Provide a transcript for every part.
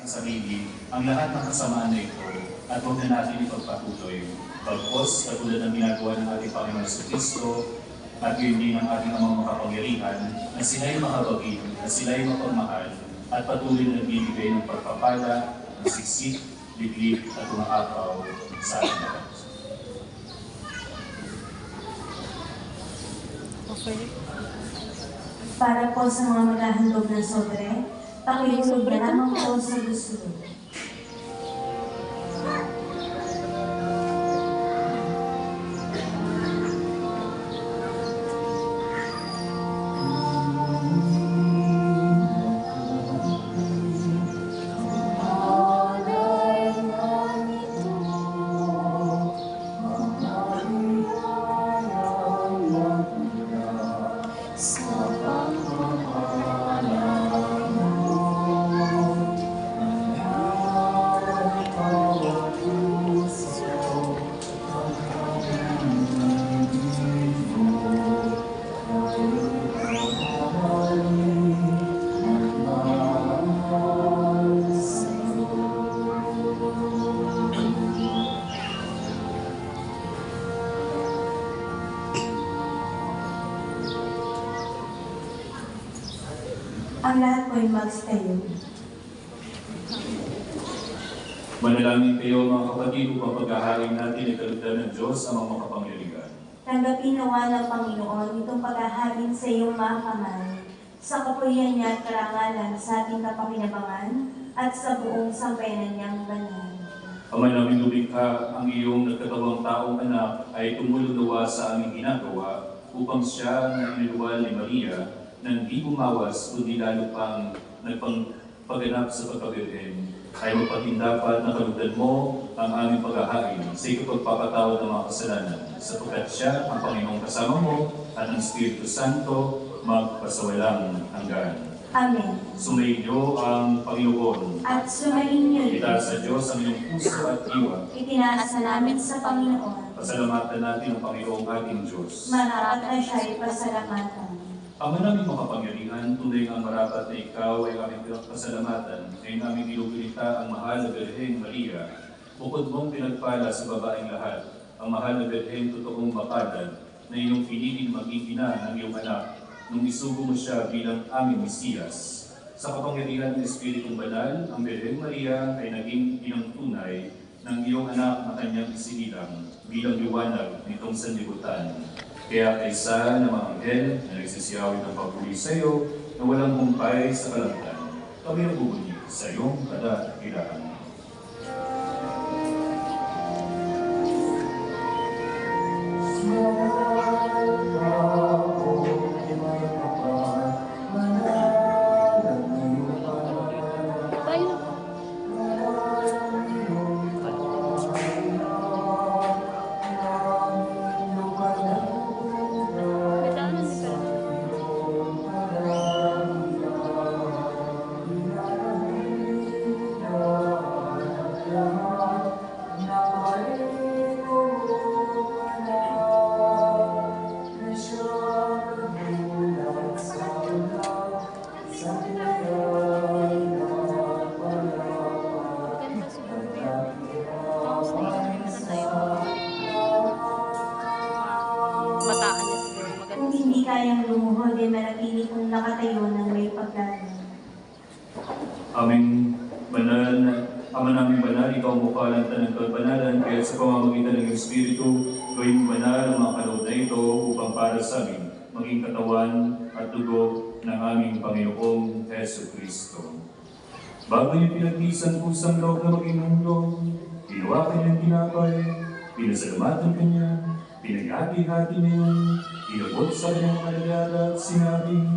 sarili ang lahat ng kasamaan na ito at huwag na natin ipagpatuloy. Pagpos, katulad ng ginagawa ng ating Panginoon sa Kristo at yun din ng ating amang makapangyarihan na sila'y mahabagin, na sila'y mapagmahal at patuloy na nagbibigay ng pagpapala, ng siksik, liglig at umaapaw sa ating lahat. Okay. Para po sa mga maghahandog ng sobre, pakihulog na lamang po sa gusto. Ang lahat po ay magstayo. Manalangin kayo mga kapatid upang paghahain natin ay kalugdan ng Diyos ang mga makapangyarihan. Tanggapin nawa ng Panginoon itong paghahalin sa iyong mga kamay, sa kapurihan niya at karangalan sa ating kapakinabangan at sa buong sambayanan niyang banal. Ama namin lumikha, ang iyong nagkatawang taong anak ay tumulundawa sa aming ginagawa upang siya na iniluwal ni Maria nang di bumawas kundi lalo pang nagpangpaganap sa pagkabirhen, ay magpatindapat na kalugdan mo ang aming paghahain sa ikapagpapatawad ng mga kasalanan, sapagkat siya ang Panginoong kasama mo at ang Espiritu Santo magpasawalang hanggan. Amen. Sumainyo ang Panginoon. At sumayin niyo Itaas sa Diyos ang iyong puso at diwa. itinaasa namin sa Panginoon. Pasalamatan natin ang Panginoong ating Diyos. Marapat na siya'y pasalamatan. Ama namin makapangyarihan, tunay ang marapat na ikaw ay aming pasalamatan, ay namin ilugilita ang mahal na Birheng Maria. Bukod mong pinagpala sa babaeng lahat, ang mahal na Birheng totoong mapalad, na iyong piniling maging ina ng iyong anak, nung isugo mo siya bilang aming Mesiyas. Sa kapangyarihan ng Espiritong Banal, ang Birheng Maria ay naging inang tunay ng iyong anak na kanyang isinilang bilang liwanag nitong sanlibutan. Kaya kaysa ng mga anghel na nagsisiyawin ng pagpuli sa iyo na walang humpay sa kalangitan, kami nagbubunyi sa iyong kadakilaan. Kung hindi kayang lumuhod, ay manatili kong nakatayo ng may paglalan. Ama naming banal, ikaw mukha ng tanang kabanalan, kaya sa pamamagitan ng Espiritu, gawin banal ang mga kaloob na ito upang para sa amin, maging katawan at dugo ng aming Panginoong Heso Kristo. Bago niyo pinagtisan pusang loob na maging mundo, ginawa kanyang tinapay, pinasalamatan kanya, pinaghati-hati niya, inabot sa kanyang alagala at sinabing,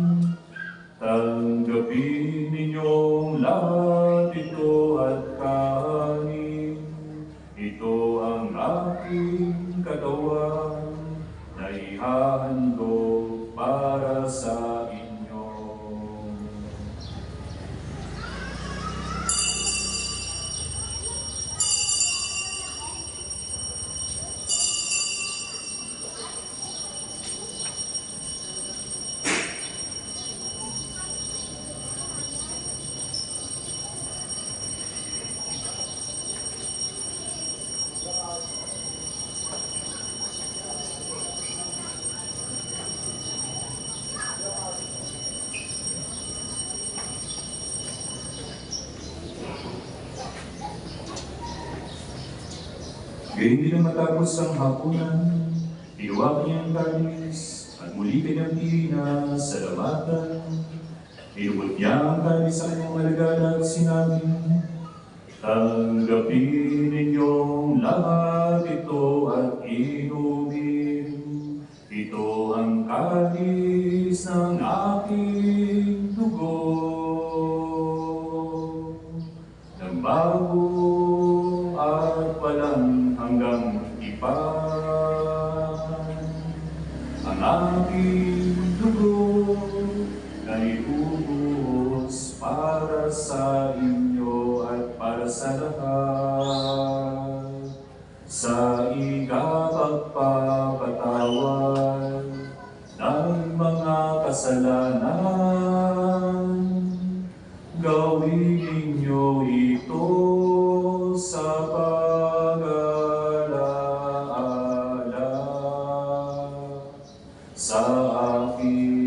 tanggapin ninyong lahat ito at kanin. Ito ang aking katawan na ihahandog para sa inyo. Gayun din ang matapos ang hapunan, hinawakan niya ang kalis, at muli kanyang pinasalamatan. Inubot niya ang kalis sa kanyang alagad at sinabi, tanggapin ninyong lahat ito at inumin. Ito ang kalis ng aking dugo, ng bago at walang hanggang tipan. Ang aking dugo na iubos para sa inyo at para sa lahat, sa ikapagpapatawad ng mga kasalanan. Gawin ninyo ito sa pag-alaala sa akin.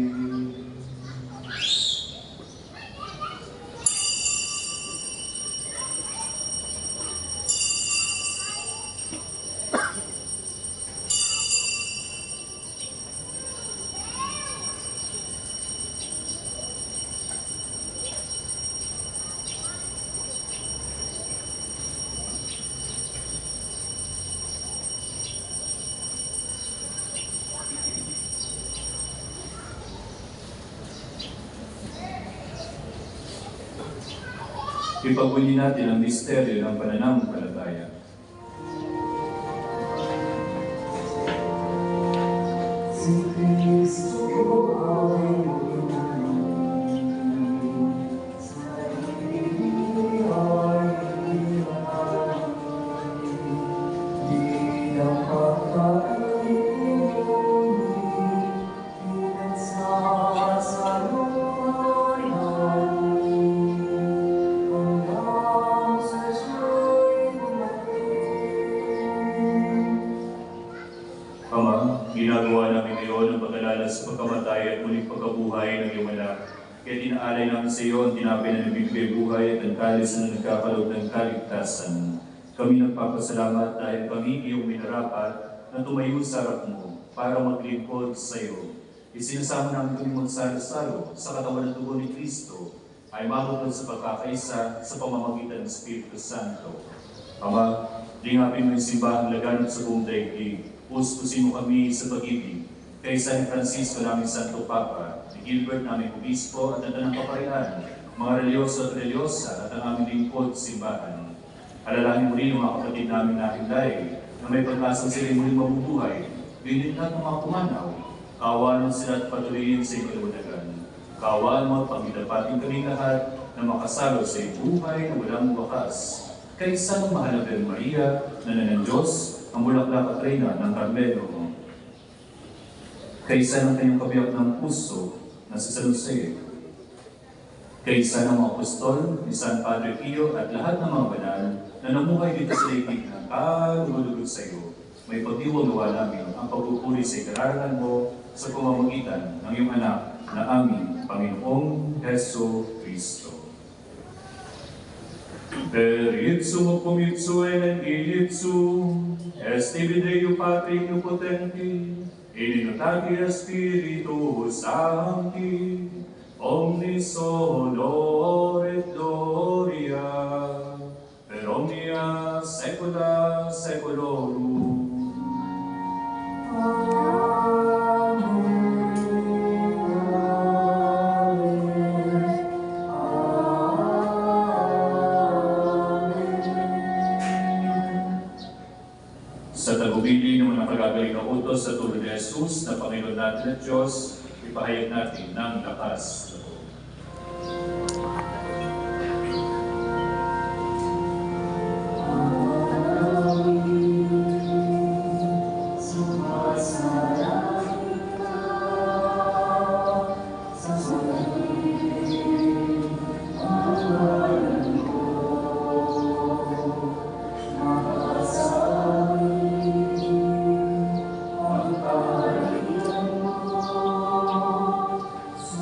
Ipagmuli natin ang misteryo ng pananampalataya. Si Kristo ay ginanong, sa ibig ay ginanong, di napakalimuli, pinagsasaluhan natin, hanggang sa siya'y dumating. Ama, ginagawa namin ngayon ang pag-alala sa pagkamatay at muling pagkabuhay ng iyong anak. Kaya tinaalay namin sa iyo ang tinapay na nagbibigay buhay at ang kalis na nagkakalob ng kaligtasan. Kami nagpapasalamat dahil kami iyong minarapat na tumayo sa harap mo para maglingkod sa iyo. Isinasama namin kami magsalo-salo sa katawan ng dugo ni Kristo ay mabukod sa pagkakaisa sa pamamagitan ng Espiritu Santo. Ama, lingapin mo yung simbahang laganap sa buong daigdig. Puspusin mo kami sa pag-ibig. Kay San Francisco namin Santo Papa, ni Gilbert namin Obispo at ang Tanang Kaparian, mga religyoso at religyosa at ang aming lingkod simbahan. Alalahanin mo rin ang mga kapatid namin na himlay na may pag-asang sila'y muling mabubuhay. Ganyan lahat ng mga pumanaw. Kaawaan sila at patuloyin sa iyong kalawanagan. Kaawaan mo at pagdapatin kami lahat na makasalo sa iyong buhay na walang wakas. Kay San Mahal na Birhen Maria, na ng Diyos, ang bulaklak at reyna ng Carmelo. Kaysa ng kanyang kabiyak ng puso na si San Jose. Kaysa ng mga apostol ni San Padre Pio at lahat ng mga banal na namuhay dito sa daigdig na kalulugod sa iyo. May pagdiwang gawa namin ang pagpupuri sa ikararangan mo sa pamamagitan ng iyong anak na aming Panginoong Heso Kristo. Per ipsum cum ipsum et in ipsum est Deo Patri Potenti, in unitati Spiritus Sancti, omnis honor et gloria, per omnia saecula saeculorum. Sa tagubili ng mga nakagagaling na utos sa tulong ni Jesus na Panginoon natin at Diyos, ipahayag natin ng lakas.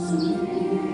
Sweet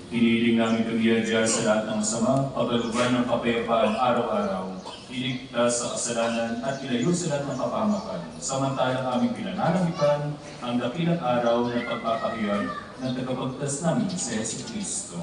Hinihiling namin tumiyan dyan sa lahat ng masama, pagkaluban ng kapayapaan araw-araw, iligtas sa kasalanan at ilayo sa lahat ng kapahamakan. Samantalang aming pinananamitan ang dakilang araw ng pagpapahayag ng tagapagtas namin sa Yesu Kristo.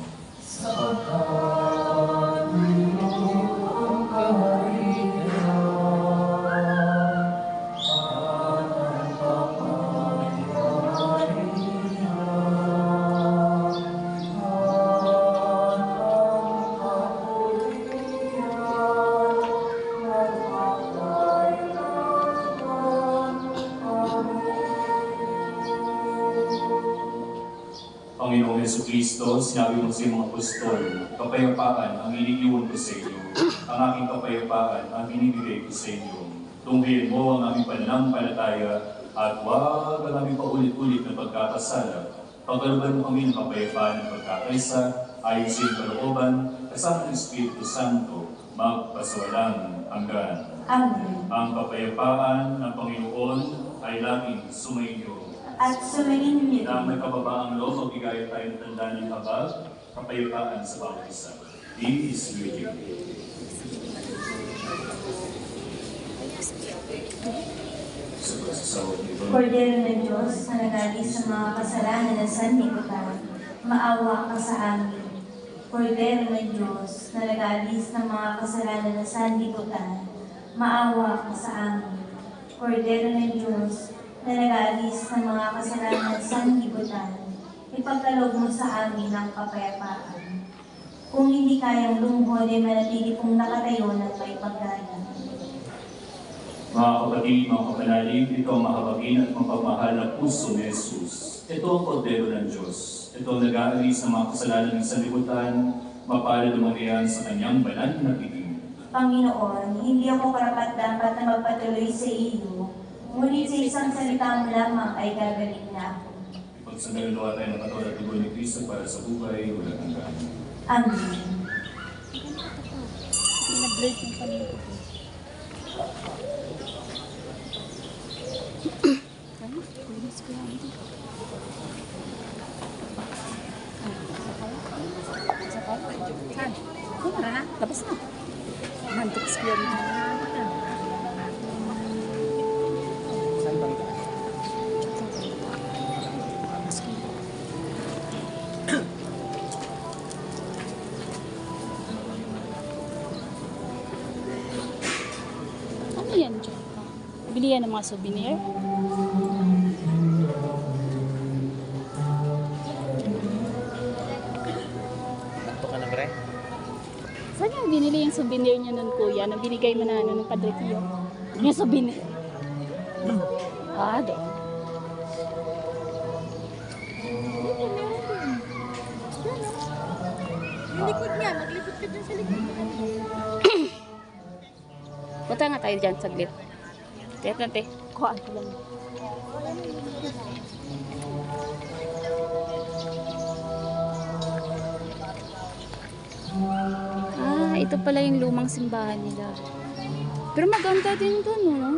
Panginoong Yesu Kristo, sinabi mo sa iyong mga apostol, kapayapaan ang iniiwan ko sa iyo, ang aking kapayapaan ang binibigay ko sa inyo. Tunghayin mo ang aming pananampalataya at huwag ang aming paulit-ulit na pagkakasala. Pagkaluban mo kami ng kapayapaan ng pagkakaisa, ayon sa iyong kalooban, kasama ng Espiritu Santo, magpasawalang hanggan. Amen. Ang kapayapaan ng Panginoon ay laging sumainyo. At sumayin niyo Na may kababaang loob, magbigay tayo ng tanda ng habag, kapayapaan sa bawat isa. He is with you. Sa pagsasawag nito, Kordero ng Diyos na nag-alis sa mga kasalanan ng sanlibutan, maawa ka sa amin. Kordero ng Diyos na nag-alis ng mga kasalanan ng sanlibutan, maawa ka sa amin. Kordero ng Diyos na nag-alis ng mga kasalanan ng sanlibutan, ipagkaloob mo sa amin ang kapayapaan. Kung hindi kayang lumuhod ay manatili pong nakatayo ng may pagdaya. mga kapatid, mga kapanalig, ito ang mahabagin at mapagmahal na puso ni Jesus. Ito ang kordero ng Diyos. Ito ang nag-aalis ng mga kasalanan ng sanlibutan, mapalad lumarihan sa kanyang banal na piling. Panginoon, hindi ako karapat-dapat na magpatuloy sa iyo, ngunit sa isang salita mo lamang ay gagaling na ako. Ipagsandaluwa tayo ng katawan at dugo ni Cristo para sa buhay, walang hanggan. Amen. Na-break yung kanina ko. Ano? Kulis ko yan. Sakay? Kumara na. Labas na. Nantok ko yan. Ano yan dyan? Bili yan ng mga souvenir? Takto ka na, pre? Saan niya binili yung souvenir niya nun, kuya? Nang binigay mo na ano, ng Padre Pio? Yung souvenir. Ah, doon. Yung likod niya, maglipot ka dyan sa likod. Punta nga tayo dyan saglit. Tiyak natin. Kuhaan ko lang. Ah, ito pala yung lumang simbahan nila. Pero maganda din doon, no?